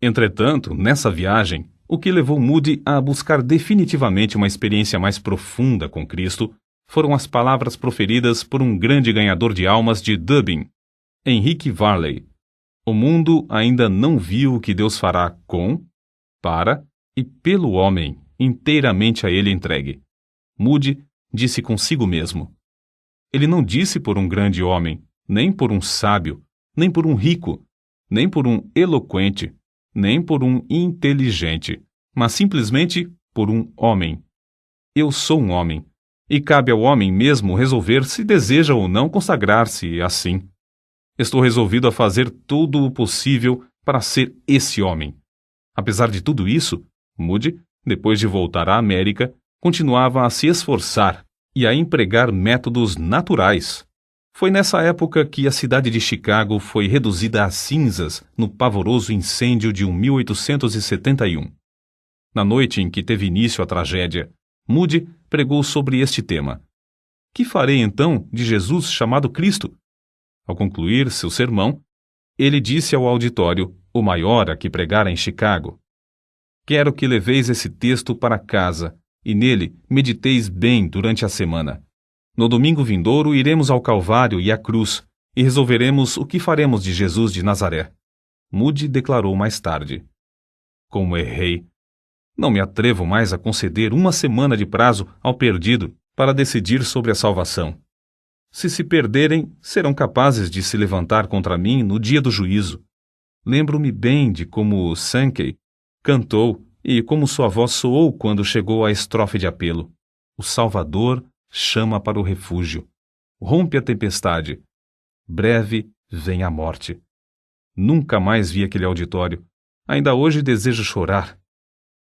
Entretanto, nessa viagem, o que levou Moody a buscar definitivamente uma experiência mais profunda com Cristo foram as palavras proferidas por um grande ganhador de almas de Dublin, Henry Varley. O mundo ainda não viu o que Deus fará com, para e pelo homem inteiramente a ele entregue. Moody disse consigo mesmo. Ele não disse por um grande homem, nem por um sábio, nem por um rico, nem por um eloquente, nem por um inteligente, mas simplesmente por um homem. Eu sou um homem, e cabe ao homem mesmo resolver se deseja ou não consagrar-se assim. Estou resolvido a fazer tudo o possível para ser esse homem. Apesar de tudo isso, Moody, depois de voltar à América, continuava a se esforçar e a empregar métodos naturais. Foi nessa época que a cidade de Chicago foi reduzida a cinzas no pavoroso incêndio de 1871. Na noite em que teve início a tragédia, Moody pregou sobre este tema. Que farei então de Jesus chamado Cristo? Ao concluir seu sermão, ele disse ao auditório, o maior a que pregara em Chicago: Quero que leveis esse texto para casa e nele mediteis bem durante a semana. No domingo vindouro iremos ao Calvário e à cruz e resolveremos o que faremos de Jesus de Nazaré. Moody declarou mais tarde: Como errei! Não me atrevo mais a conceder uma semana de prazo ao perdido para decidir sobre a salvação. Se perderem, serão capazes de se levantar contra mim no dia do juízo. Lembro-me bem de como Sankey cantou e como sua voz soou quando chegou à estrofe de apelo. O Salvador chama para o refúgio. Rompe a tempestade. Breve vem a morte. Nunca mais vi aquele auditório. Ainda hoje desejo chorar.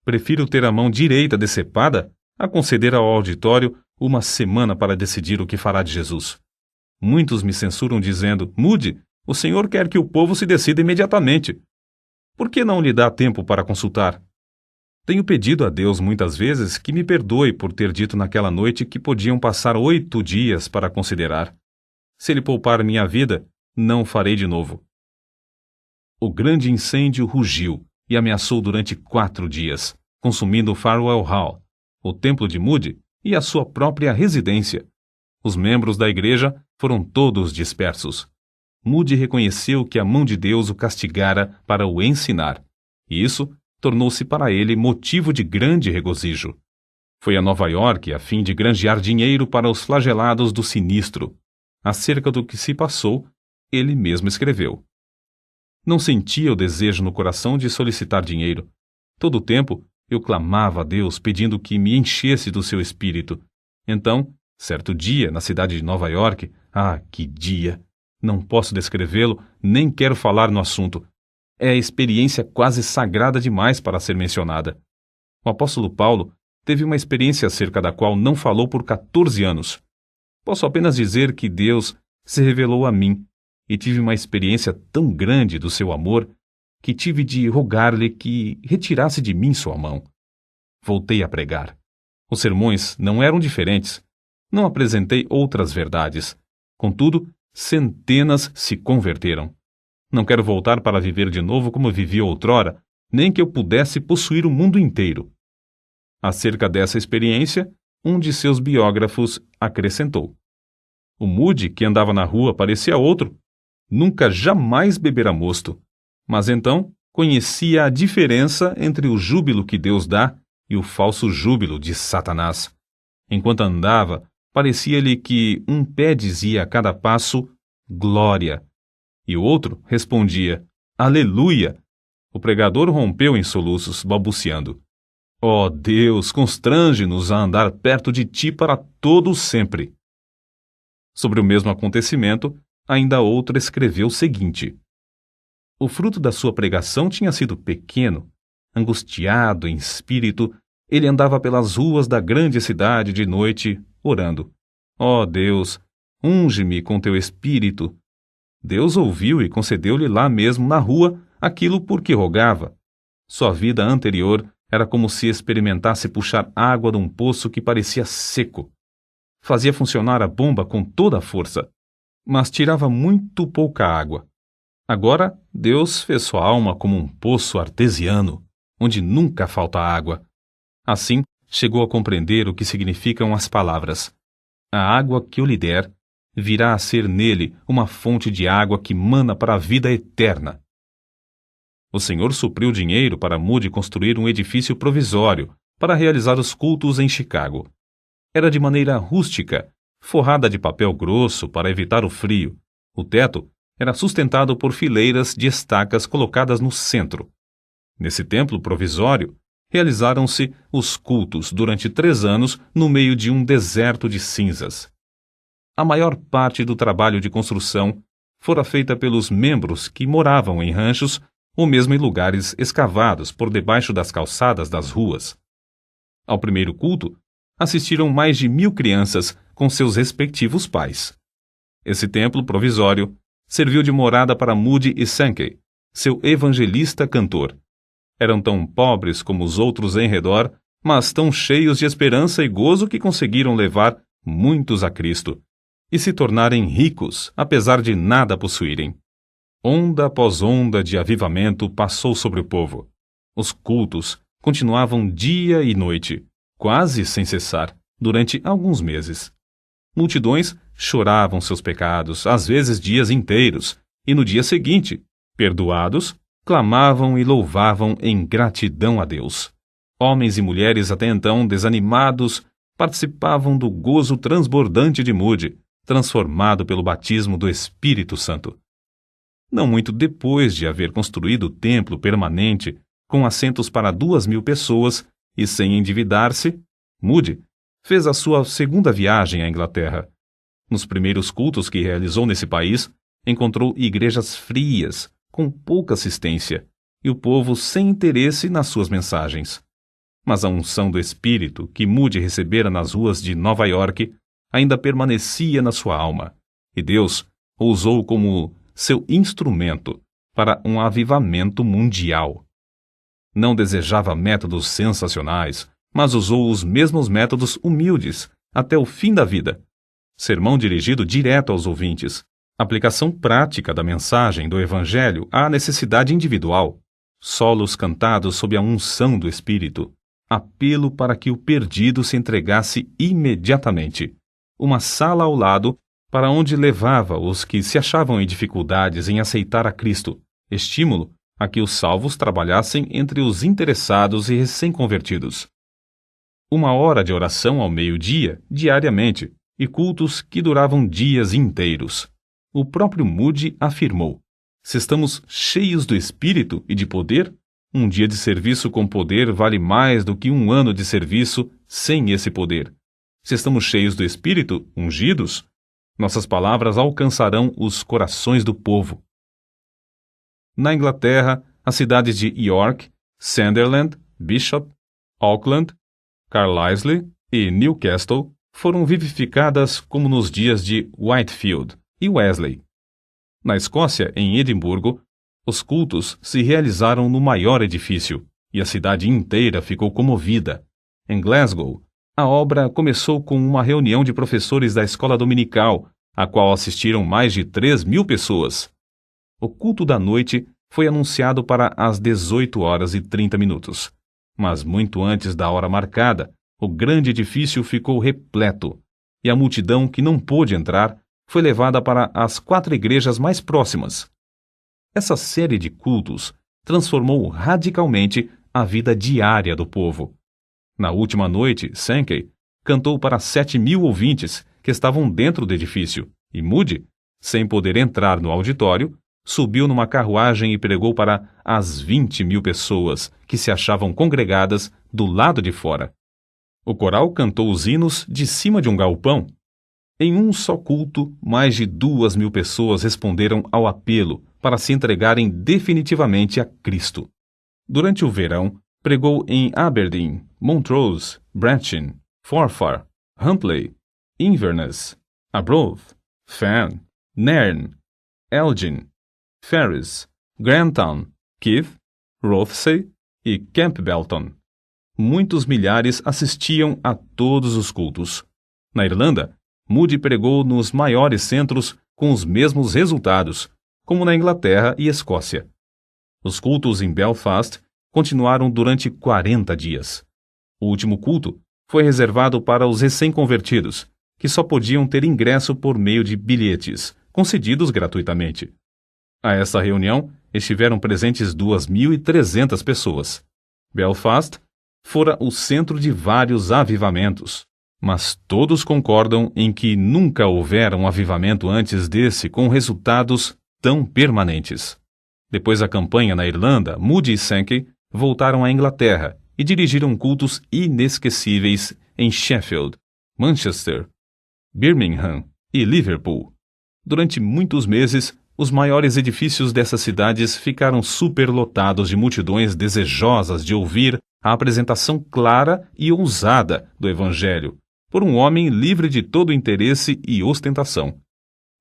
Prefiro ter a mão direita decepada a conceder ao auditório uma semana para decidir o que fará de Jesus. Muitos me censuram dizendo: Moody, o senhor quer que o povo se decida imediatamente. Por que não lhe dá tempo para consultar? Tenho pedido a Deus muitas vezes que me perdoe por ter dito naquela noite que podiam passar 8 dias para considerar. Se ele poupar minha vida, não farei de novo. O grande incêndio rugiu e ameaçou durante 4 dias, consumindo Farwell Hall, o templo de Moody e a sua própria residência. Os membros da igreja foram todos dispersos. Moody reconheceu que a mão de Deus o castigara para o ensinar, e isso tornou-se para ele motivo de grande regozijo. Foi a Nova York a fim de granjear dinheiro para os flagelados do sinistro. Acerca do que se passou, ele mesmo escreveu: Não sentia o desejo no coração de solicitar dinheiro. Todo o tempo eu clamava a Deus pedindo que me enchesse do seu espírito. Então, certo dia, na cidade de Nova York, que dia! Não posso descrevê-lo, nem quero falar no assunto. É a experiência quase sagrada demais para ser mencionada. O apóstolo Paulo teve uma experiência acerca da qual não falou por 14 anos. Posso apenas dizer que Deus se revelou a mim e tive uma experiência tão grande do seu amor que tive de rogar-lhe que retirasse de mim sua mão. Voltei a pregar. Os sermões não eram diferentes. Não apresentei outras verdades. Contudo, centenas se converteram. Não quero voltar para viver de novo como vivi outrora, nem que eu pudesse possuir o mundo inteiro. Acerca dessa experiência, um de seus biógrafos acrescentou: O Moody que andava na rua parecia outro. Nunca jamais bebera mosto. Mas então conhecia a diferença entre o júbilo que Deus dá e o falso júbilo de Satanás. Enquanto andava, parecia-lhe que um pé dizia a cada passo, glória, e o outro respondia, aleluia. O pregador rompeu em soluços, balbuciando, ó Deus, constrange-nos a andar perto de ti para todo sempre. Sobre o mesmo acontecimento, ainda outro escreveu o seguinte: O fruto da sua pregação tinha sido pequeno. Angustiado em espírito, ele andava pelas ruas da grande cidade de noite, orando. Ó Deus, unge-me com teu espírito. Deus ouviu e concedeu-lhe lá mesmo na rua aquilo por que rogava. Sua vida anterior era como se experimentasse puxar água de um poço que parecia seco. Fazia funcionar a bomba com toda a força, mas tirava muito pouca água. Agora, Deus fez sua alma como um poço artesiano, onde nunca falta água. Assim, chegou a compreender o que significam as palavras: a água que eu lhe der virá a ser nele uma fonte de água que mana para a vida eterna. O Senhor supriu dinheiro para Moody construir um edifício provisório para realizar os cultos em Chicago. Era de maneira rústica, forrada de papel grosso para evitar o frio. O teto era sustentado por fileiras de estacas colocadas no centro. Nesse templo provisório, realizaram-se os cultos durante 3 anos no meio de um deserto de cinzas. A maior parte do trabalho de construção fora feita pelos membros que moravam em ranchos ou mesmo em lugares escavados por debaixo das calçadas das ruas. Ao primeiro culto, assistiram mais de 1.000 crianças com seus respectivos pais. Esse templo provisório serviu de morada para Moody e Sankey, seu evangelista cantor. Eram tão pobres como os outros em redor, mas tão cheios de esperança e gozo que conseguiram levar muitos a Cristo e se tornarem ricos, apesar de nada possuírem. Onda após onda de avivamento passou sobre o povo. Os cultos continuavam dia e noite, quase sem cessar, durante alguns meses. Multidões choravam seus pecados, às vezes dias inteiros, e no dia seguinte, perdoados, clamavam e louvavam em gratidão a Deus. Homens e mulheres até então desanimados participavam do gozo transbordante de Moody, transformado pelo batismo do Espírito Santo. Não muito depois de haver construído o templo permanente, com assentos para 2.000 pessoas e sem endividar-se, Moody fez a sua segunda viagem à Inglaterra. Nos primeiros cultos que realizou nesse país, encontrou igrejas frias, com pouca assistência, e o povo sem interesse nas suas mensagens. Mas a unção do Espírito que Moody recebera nas ruas de Nova York ainda permanecia na sua alma, e Deus o usou como seu instrumento para um avivamento mundial. Não desejava métodos sensacionais, mas usou os mesmos métodos humildes até o fim da vida. Sermão dirigido direto aos ouvintes, aplicação prática da mensagem do Evangelho à necessidade individual, solos cantados sob a unção do Espírito, apelo para que o perdido se entregasse imediatamente, uma sala ao lado para onde levava os que se achavam em dificuldades em aceitar a Cristo, estímulo a que os salvos trabalhassem entre os interessados e recém-convertidos. 1 hora de oração ao meio-dia, diariamente, e cultos que duravam dias inteiros. O próprio Moody afirmou: se estamos cheios do Espírito e de poder, um dia de serviço com poder vale mais do que 1 ano de serviço sem esse poder. Se estamos cheios do Espírito, ungidos, nossas palavras alcançarão os corações do povo. Na Inglaterra, as cidades de York, Sunderland, Bishop, Auckland, Carlisle e Newcastle foram vivificadas como nos dias de Whitefield e Wesley. Na Escócia, em Edimburgo, os cultos se realizaram no maior edifício e a cidade inteira ficou comovida. Em Glasgow, a obra começou com uma reunião de professores da escola dominical, a qual assistiram mais de 3.000 pessoas. O culto da noite foi anunciado para as 18h30, mas muito antes da hora marcada, o grande edifício ficou repleto, e a multidão que não pôde entrar foi levada para as 4 igrejas mais próximas. Essa série de cultos transformou radicalmente a vida diária do povo. Na última noite, Sankey cantou para 7.000 ouvintes que estavam dentro do edifício, e Moody, sem poder entrar no auditório, subiu numa carruagem e pregou para as 20.000 pessoas que se achavam congregadas do lado de fora. O coral cantou os hinos de cima de um galpão. Em um só culto, mais de 2.000 pessoas responderam ao apelo para se entregarem definitivamente a Cristo. Durante o verão, pregou em Aberdeen, Montrose, Brechin, Forfar, Huntly, Inverness, Arbroath, Fan, Nairn, Elgin, Ferris, Grantown, Keith, Rothesay e Campbellton. Muitos milhares assistiam a todos os cultos. Na Irlanda, Moody pregou nos maiores centros com os mesmos resultados, como na Inglaterra e Escócia. Os cultos em Belfast continuaram durante 40 dias. O último culto foi reservado para os recém-convertidos, que só podiam ter ingresso por meio de bilhetes, concedidos gratuitamente. A essa reunião estiveram presentes 2.300 pessoas. Belfast fora o centro de vários avivamentos, mas todos concordam em que nunca houvera um avivamento antes desse com resultados tão permanentes. Depois da campanha na Irlanda, Moody e Sankey voltaram à Inglaterra e dirigiram cultos inesquecíveis em Sheffield, Manchester, Birmingham e Liverpool. Durante muitos meses, os maiores edifícios dessas cidades ficaram superlotados de multidões desejosas de ouvir a apresentação clara e ousada do Evangelho, por um homem livre de todo interesse e ostentação.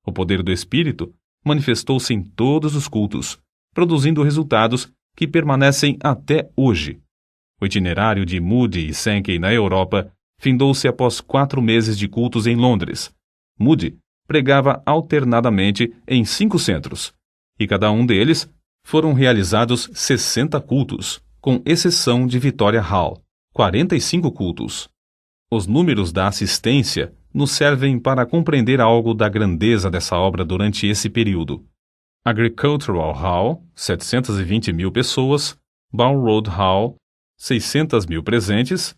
O poder do Espírito manifestou-se em todos os cultos, produzindo resultados que permanecem até hoje. O itinerário de Moody e Sankey na Europa findou-se após 4 meses de cultos em Londres. Moody pregava alternadamente em 5 centros, e cada um deles foram realizados 60 cultos, com exceção de Victoria Hall, 45 cultos. Os números da assistência nos servem para compreender algo da grandeza dessa obra durante esse período. Agricultural Hall, 720.000 pessoas, Balroad Hall, 600.000 presentes,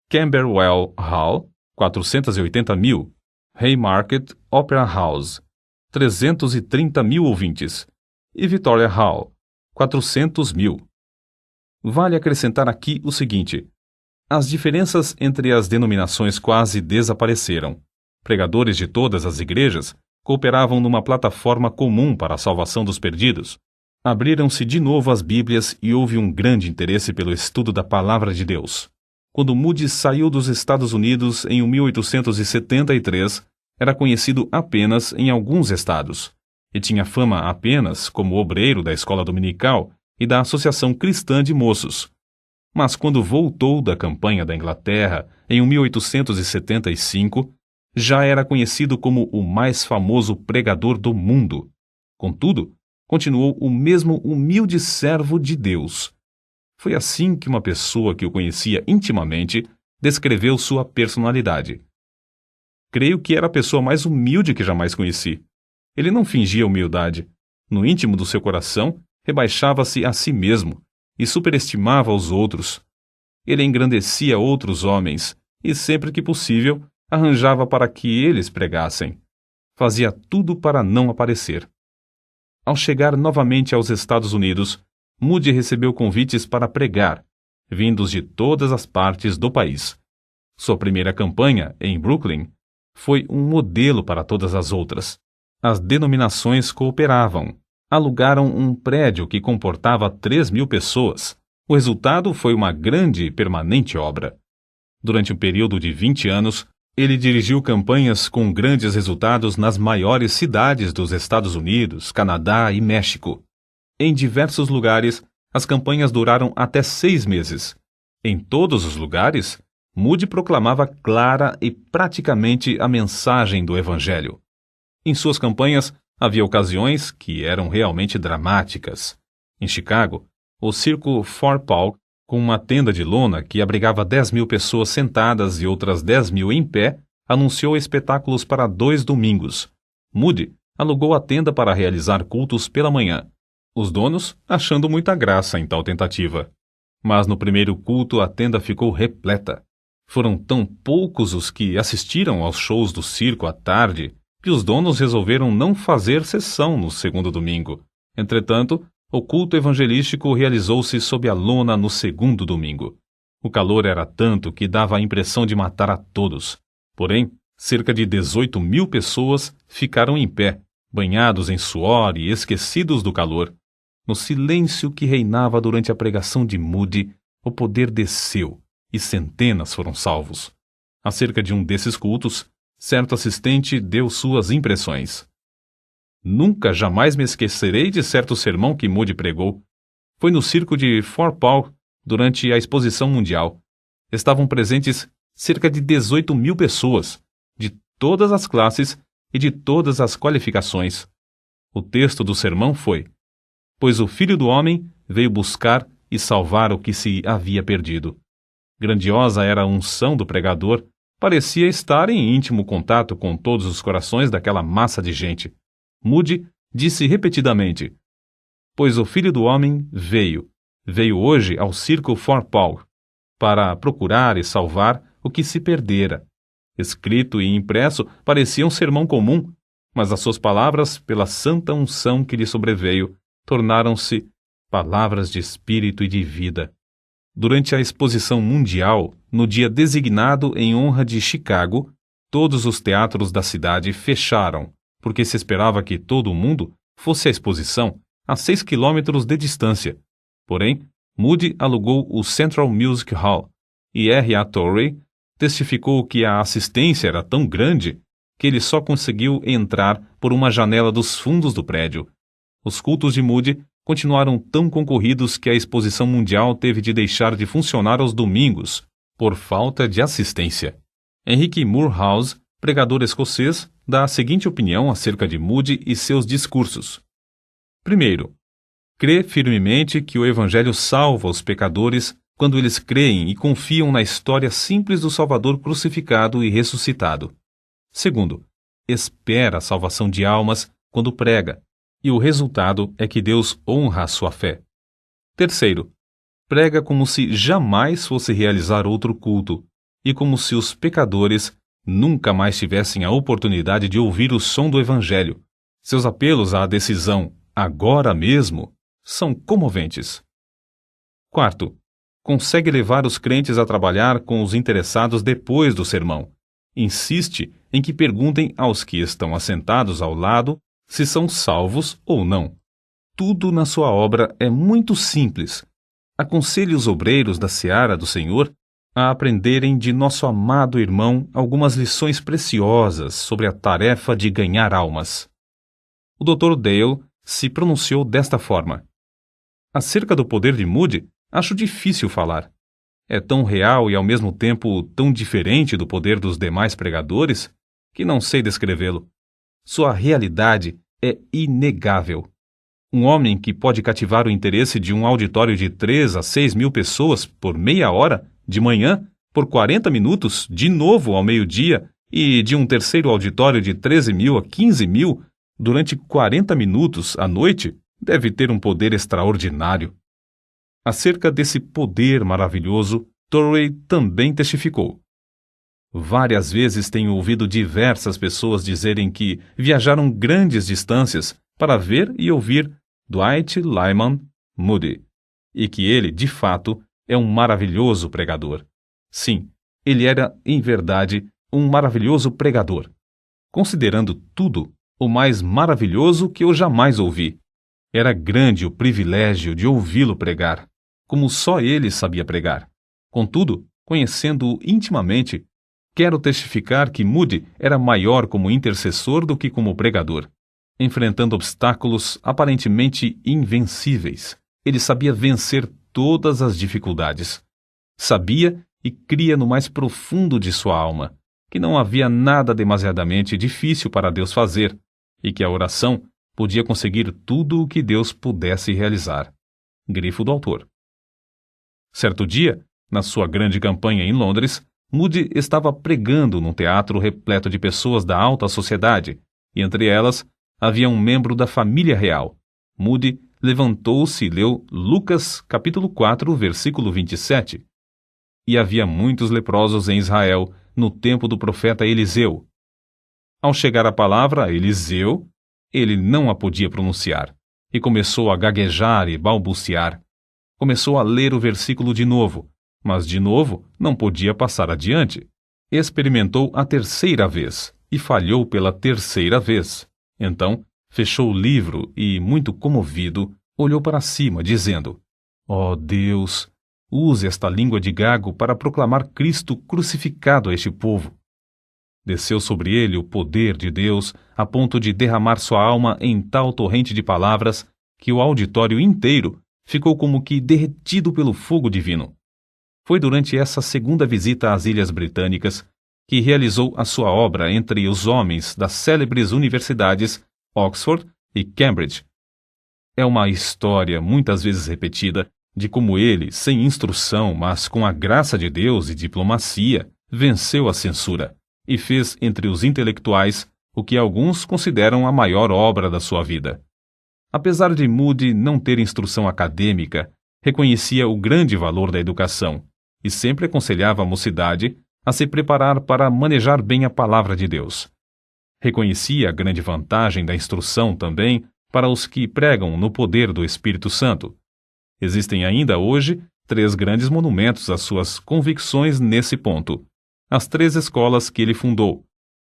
Camberwell Hall, 480.000, Haymarket Opera House, 330.000 ouvintes, e Victoria Hall, 400.000. Vale acrescentar aqui o seguinte: as diferenças entre as denominações quase desapareceram. Pregadores de todas as igrejas cooperavam numa plataforma comum para a salvação dos perdidos. Abriram-se de novo as Bíblias e houve um grande interesse pelo estudo da Palavra de Deus. Quando Moody saiu dos Estados Unidos em 1873, era conhecido apenas em alguns estados, e tinha fama apenas como obreiro da escola dominical e da Associação Cristã de Moços. Mas quando voltou da campanha da Inglaterra em 1875, já era conhecido como o mais famoso pregador do mundo. Contudo, continuou o mesmo humilde servo de Deus. Foi assim que uma pessoa que o conhecia intimamente descreveu sua personalidade. Creio que era a pessoa mais humilde que jamais conheci. Ele não fingia humildade. No íntimo do seu coração, rebaixava-se a si mesmo e superestimava os outros. Ele engrandecia outros homens e, sempre que possível, arranjava para que eles pregassem. Fazia tudo para não aparecer. Ao chegar novamente aos Estados Unidos, Moody recebeu convites para pregar, vindos de todas as partes do país. Sua primeira campanha, em Brooklyn, foi um modelo para todas as outras. As denominações cooperavam. Alugaram um prédio que comportava 3.000 pessoas. O resultado foi uma grande e permanente obra. Durante um período de 20 anos, ele dirigiu campanhas com grandes resultados nas maiores cidades dos Estados Unidos, Canadá e México. Em diversos lugares, as campanhas duraram até 6 meses. Em todos os lugares, Moody proclamava clara e praticamente a mensagem do Evangelho. Em suas campanhas, havia ocasiões que eram realmente dramáticas. Em Chicago, o circo Fort Paul, com uma tenda de lona que abrigava 10.000 pessoas sentadas e outras 10.000 em pé, anunciou espetáculos para 2 domingos. Moody alugou a tenda para realizar cultos pela manhã, os donos achando muita graça em tal tentativa. Mas no primeiro culto a tenda ficou repleta. Foram tão poucos os que assistiram aos shows do circo à tarde que os donos resolveram não fazer sessão no segundo domingo. Entretanto, o culto evangelístico realizou-se sob a lona no segundo domingo. O calor era tanto que dava a impressão de matar a todos. Porém, cerca de 18.000 pessoas ficaram em pé, banhados em suor e esquecidos do calor. No silêncio que reinava durante a pregação de Moody, o poder desceu e centenas foram salvos. Acerca de um desses cultos, certo assistente deu suas impressões. Nunca jamais me esquecerei de certo sermão que Moody pregou. Foi no circo de Fort Paul, durante a Exposição Mundial. Estavam presentes cerca de 18.000 pessoas, de todas as classes e de todas as qualificações. O texto do sermão foi: "Pois o Filho do Homem veio buscar e salvar o que se havia perdido." Grandiosa era a unção do pregador, parecia estar em íntimo contato com todos os corações daquela massa de gente. Moody disse repetidamente: "Pois o Filho do Homem veio hoje ao Circle for Paul, para procurar e salvar o que se perdera." Escrito e impresso, parecia um sermão comum, mas as suas palavras, pela santa unção que lhe sobreveio, tornaram-se palavras de espírito e de vida. Durante a exposição mundial, no dia designado em honra de Chicago, todos os teatros da cidade fecharam, porque se esperava que todo o mundo fosse à exposição a 6 quilômetros de distância. Porém, Moody alugou o Central Music Hall, e R.A. Torrey testificou que a assistência era tão grande que ele só conseguiu entrar por uma janela dos fundos do prédio. Os cultos de Moody continuaram tão concorridos que a exposição mundial teve de deixar de funcionar aos domingos, por falta de assistência. Henry Moorhouse, pregador escocês, dá a seguinte opinião acerca de Moody e seus discursos. Primeiro, crê firmemente que o Evangelho salva os pecadores quando eles creem e confiam na história simples do Salvador crucificado e ressuscitado. Segundo, espera a salvação de almas quando prega, e o resultado é que Deus honra a sua fé. Terceiro, prega como se jamais fosse realizar outro culto, e como se os pecadores nunca mais tivessem a oportunidade de ouvir o som do Evangelho. Seus apelos à decisão, agora mesmo, são comoventes. Quarto, consegue levar os crentes a trabalhar com os interessados depois do sermão. Insiste em que perguntem aos que estão assentados ao lado se são salvos ou não. Tudo na sua obra é muito simples. Aconselhe os obreiros da seara do Senhor a aprenderem de nosso amado irmão algumas lições preciosas sobre a tarefa de ganhar almas. O Dr. Dale se pronunciou desta forma: "Acerca do poder de Moody, acho difícil falar. É tão real e ao mesmo tempo tão diferente do poder dos demais pregadores que não sei descrevê-lo. Sua realidade é inegável. Um homem que pode cativar o interesse de um auditório de 3 a 6 mil pessoas por meia hora, de manhã, por 40 minutos, de novo ao meio-dia, e de um terceiro auditório de 13 mil a 15 mil, durante 40 minutos à noite, deve ter um poder extraordinário." Acerca desse poder maravilhoso, Torrey também testificou: "Várias vezes tenho ouvido diversas pessoas dizerem que viajaram grandes distâncias para ver e ouvir Dwight Lyman Moody, e que ele, de fato, é um maravilhoso pregador. Sim, ele era, em verdade, um maravilhoso pregador. Considerando tudo, o mais maravilhoso que eu jamais ouvi. Era grande o privilégio de ouvi-lo pregar, como só ele sabia pregar. Contudo, conhecendo-o intimamente, quero testificar que Moody era maior como intercessor do que como pregador. Enfrentando obstáculos aparentemente invencíveis, ele sabia vencer todas as dificuldades. Sabia e cria no mais profundo de sua alma que não havia nada demasiadamente difícil para Deus fazer e que a oração podia conseguir tudo o que Deus pudesse realizar." Grifo do autor. Certo dia, na sua grande campanha em Londres, Moody estava pregando num teatro repleto de pessoas da alta sociedade, e entre elas havia um membro da família real. Moody levantou-se e leu Lucas capítulo 4, versículo 27. "E havia muitos leprosos em Israel no tempo do profeta Eliseu." Ao chegar a palavra Eliseu, ele não a podia pronunciar, e começou a gaguejar e balbuciar. Começou a ler o versículo de novo, mas de novo não podia passar adiante. Experimentou a terceira vez, e falhou pela terceira vez. Então, fechou o livro e, muito comovido, olhou para cima, dizendo: "Ó Deus, use esta língua de gago para proclamar Cristo crucificado a este povo." Desceu sobre ele o poder de Deus a ponto de derramar sua alma em tal torrente de palavras que o auditório inteiro ficou como que derretido pelo fogo divino. Foi durante essa segunda visita às Ilhas Britânicas que realizou a sua obra entre os homens das célebres universidades Oxford e Cambridge. É uma história muitas vezes repetida de como ele, sem instrução, mas com a graça de Deus e diplomacia, venceu a censura e fez entre os intelectuais o que alguns consideram a maior obra da sua vida. Apesar de Moody não ter instrução acadêmica, reconhecia o grande valor da educação e sempre aconselhava a mocidade a se preparar para manejar bem a palavra de Deus. Reconhecia a grande vantagem da instrução também para os que pregam no poder do Espírito Santo. Existem ainda hoje 3 grandes monumentos às suas convicções nesse ponto. As 3 escolas que ele fundou: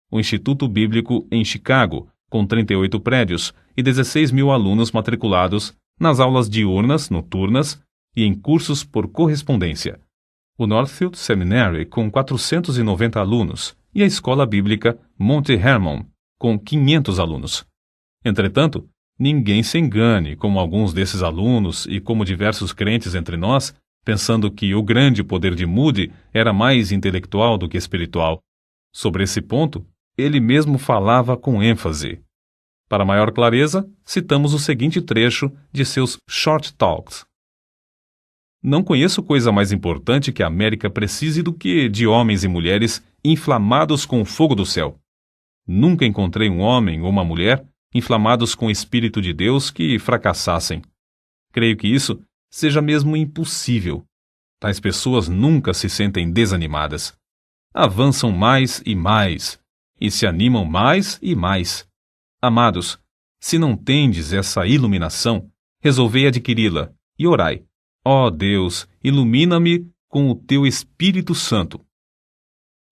o Instituto Bíblico em Chicago, com 38 prédios e 16 mil alunos matriculados nas aulas diurnas, noturnas e em cursos por correspondência; o Northfield Seminary, com 490 alunos, e a Escola Bíblica Monte Hermon, com 500 alunos. Entretanto, ninguém se engane, como alguns desses alunos e como diversos crentes entre nós, pensando que o grande poder de Moody era mais intelectual do que espiritual. Sobre esse ponto, ele mesmo falava com ênfase. Para maior clareza, citamos o seguinte trecho de seus Short Talks. Não conheço coisa mais importante que a América precise do que de homens e mulheres inflamados com o fogo do céu. Nunca encontrei um homem ou uma mulher inflamados com o Espírito de Deus que fracassassem. Creio que isso seja mesmo impossível. Tais pessoas nunca se sentem desanimadas. Avançam mais e se animam mais e mais. Amados, se não tendes essa iluminação, resolvei adquiri-la e orai. Ó Deus, ilumina-me com o teu Espírito Santo.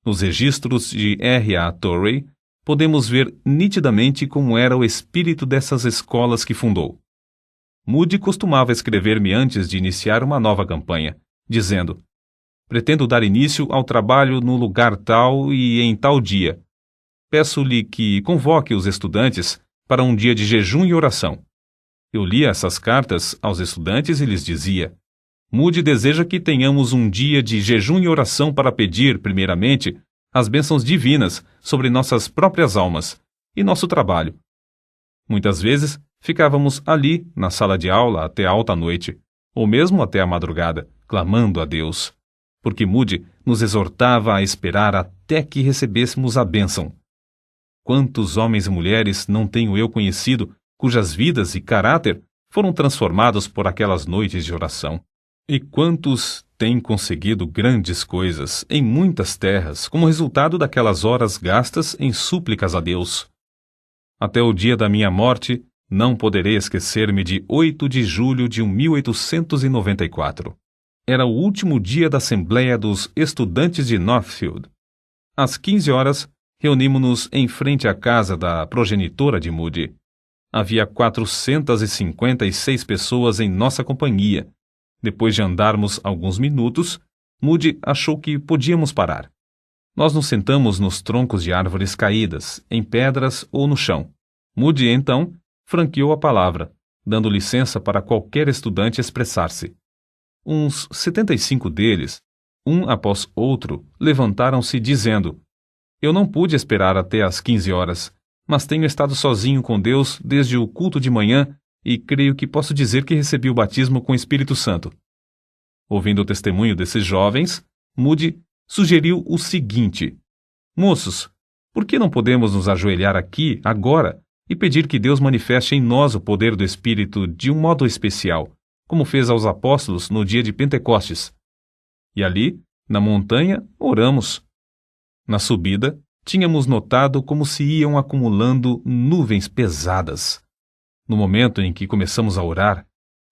Nos registros de R.A. Torrey, podemos ver nitidamente como era o espírito dessas escolas que fundou. Moody costumava escrever-me antes de iniciar uma nova campanha, dizendo: pretendo dar início ao trabalho no lugar tal e em tal dia. Peço-lhe que convoque os estudantes para um dia de jejum e oração. Eu lia essas cartas aos estudantes e lhes dizia: Moody deseja que tenhamos um dia de jejum e oração para pedir, primeiramente, as bênçãos divinas sobre nossas próprias almas e nosso trabalho. Muitas vezes ficávamos ali, na sala de aula, até alta noite, ou mesmo até a madrugada, clamando a Deus, porque Moody nos exortava a esperar até que recebêssemos a bênção. Quantos homens e mulheres não tenho eu conhecido cujas vidas e caráter foram transformados por aquelas noites de oração? E quantos têm conseguido grandes coisas em muitas terras como resultado daquelas horas gastas em súplicas a Deus? Até o dia da minha morte, não poderei esquecer-me de 8 de julho de 1894. Era o último dia da Assembleia dos Estudantes de Northfield. Às 15 horas, reunimos-nos em frente à casa da progenitora de Moody. Havia 456 pessoas em nossa companhia. Depois de andarmos alguns minutos, Moody achou que podíamos parar. Nós nos sentamos nos troncos de árvores caídas, em pedras ou no chão. Moody, então, franqueou a palavra, dando licença para qualquer estudante expressar-se. Uns 75 deles, um após outro, levantaram-se dizendo: eu não pude esperar até às 15 horas, mas tenho estado sozinho com Deus desde o culto de manhã e creio que posso dizer que recebi o batismo com o Espírito Santo. Ouvindo o testemunho desses jovens, Moody sugeriu o seguinte: moços, por que não podemos nos ajoelhar aqui, agora, e pedir que Deus manifeste em nós o poder do Espírito de um modo especial, como fez aos apóstolos no dia de Pentecostes? E ali, na montanha, oramos. Na subida, tínhamos notado como se iam acumulando nuvens pesadas. No momento em que começamos a orar,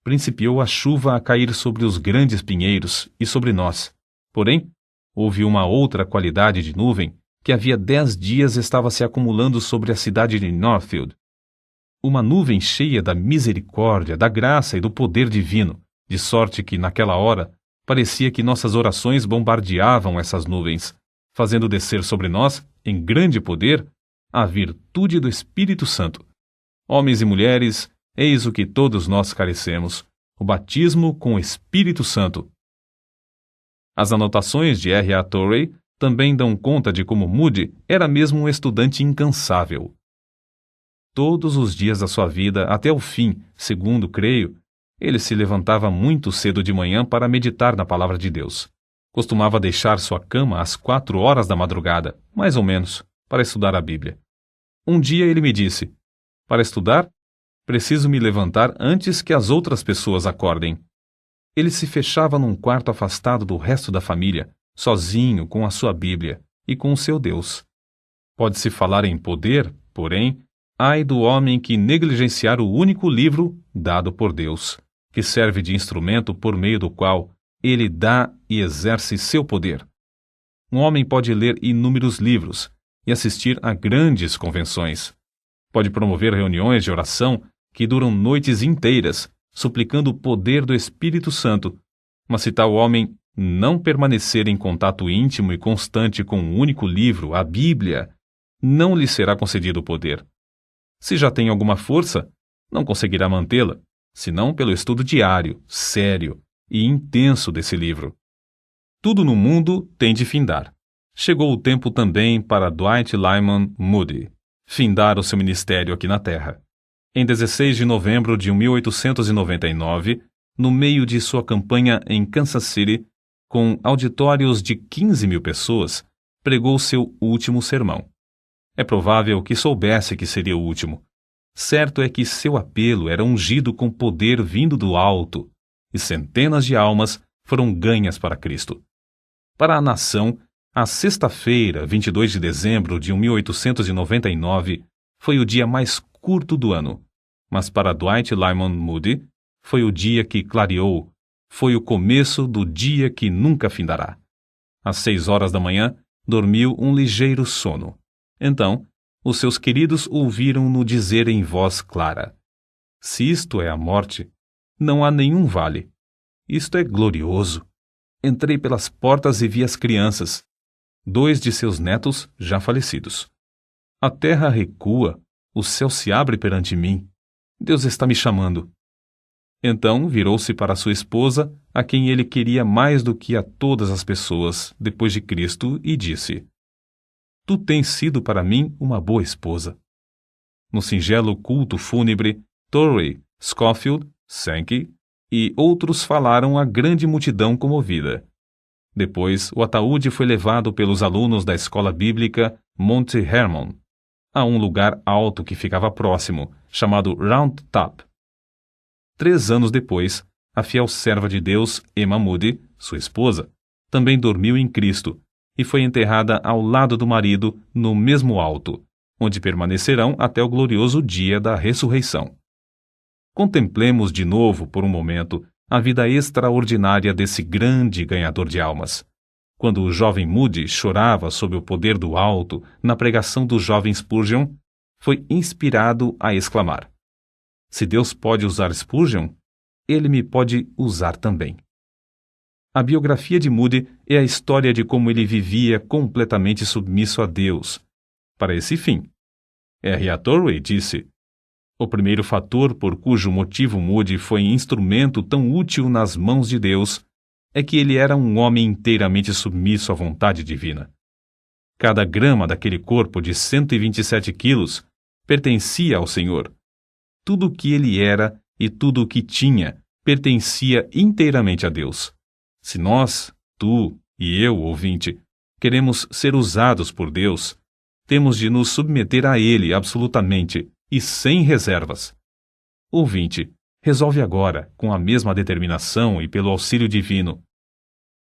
principiou a chuva a cair sobre os grandes pinheiros e sobre nós. Porém, houve uma outra qualidade de nuvem que havia 10 dias estava se acumulando sobre a cidade de Northfield. Uma nuvem cheia da misericórdia, da graça e do poder divino, de sorte que, naquela hora, parecia que nossas orações bombardeavam essas nuvens, fazendo descer sobre nós, em grande poder, a virtude do Espírito Santo. Homens e mulheres, eis o que todos nós carecemos: o batismo com o Espírito Santo. As anotações de R.A. Torrey também dão conta de como Moody era mesmo um estudante incansável. Todos os dias da sua vida, até o fim, segundo creio, ele se levantava muito cedo de manhã para meditar na palavra de Deus. Costumava deixar sua cama às 4 horas da madrugada, mais ou menos, para estudar a Bíblia. Um dia ele me disse: para estudar, preciso me levantar antes que as outras pessoas acordem. Ele se fechava num quarto afastado do resto da família, sozinho com a sua Bíblia e com o seu Deus. Pode-se falar em poder, porém, ai do homem que negligenciar o único livro dado por Deus, que serve de instrumento por meio do qual ele dá e exerce seu poder. Um homem pode ler inúmeros livros e assistir a grandes convenções. Pode promover reuniões de oração que duram noites inteiras, suplicando o poder do Espírito Santo, mas se tal homem não permanecer em contato íntimo e constante com um único livro, a Bíblia, não lhe será concedido o poder. Se já tem alguma força, não conseguirá mantê-la, senão pelo estudo diário, sério e intenso desse livro. Tudo no mundo tem de findar. Chegou o tempo também para Dwight Lyman Moody findar o seu ministério aqui na Terra. Em 16 de novembro de 1899, no meio de sua campanha em Kansas City, com auditórios de 15.000 pessoas, pregou seu último sermão. É provável que soubesse que seria o último. Certo é que seu apelo era ungido com poder vindo do alto, e centenas de almas foram ganhas para Cristo. Para a nação, a sexta-feira, 22 de dezembro de 1899, foi o dia mais curto do ano, mas para Dwight Lyman Moody, foi o dia que clareou, foi o começo do dia que nunca findará. Às 6 horas da manhã, dormiu um ligeiro sono. Então, os seus queridos ouviram-no dizer em voz clara: se isto é a morte, não há nenhum vale. Isto é glorioso. Entrei pelas portas e vi as crianças, 2 de seus netos já falecidos. A terra recua, o céu se abre perante mim. Deus está me chamando. Então virou-se para sua esposa, a quem ele queria mais do que a todas as pessoas, depois de Cristo, e disse: tu tens sido para mim uma boa esposa. No singelo culto fúnebre, Torrey, Scofield, Sankey e outros falaram à grande multidão comovida. Depois, o ataúde foi levado pelos alunos da escola bíblica Monte Hermon a um lugar alto que ficava próximo, chamado Round Top. 3 anos depois, a fiel serva de Deus, Emma Moody, sua esposa, também dormiu em Cristo e foi enterrada ao lado do marido no mesmo alto, onde permanecerão até o glorioso dia da ressurreição. Contemplemos de novo, por um momento, a vida extraordinária desse grande ganhador de almas. Quando o jovem Moody chorava sob o poder do alto na pregação do jovem Spurgeon, foi inspirado a exclamar: se Deus pode usar Spurgeon, ele me pode usar também. A biografia de Moody é a história de como ele vivia completamente submisso a Deus. Para esse fim, R.A. Torrey disse: o primeiro fator por cujo motivo Moody foi instrumento tão útil nas mãos de Deus é que ele era um homem inteiramente submisso à vontade divina. Cada grama daquele corpo de 127 quilos pertencia ao Senhor. Tudo o que ele era e tudo o que tinha pertencia inteiramente a Deus. Se nós, tu e eu, ouvinte, queremos ser usados por Deus, temos de nos submeter a Ele absolutamente e sem reservas. Ouvinte, resolve agora, com a mesma determinação e pelo auxílio divino.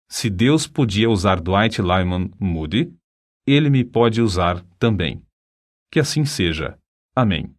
Se Deus podia usar Dwight Lyman Moody, Ele me pode usar também. Que assim seja. Amém.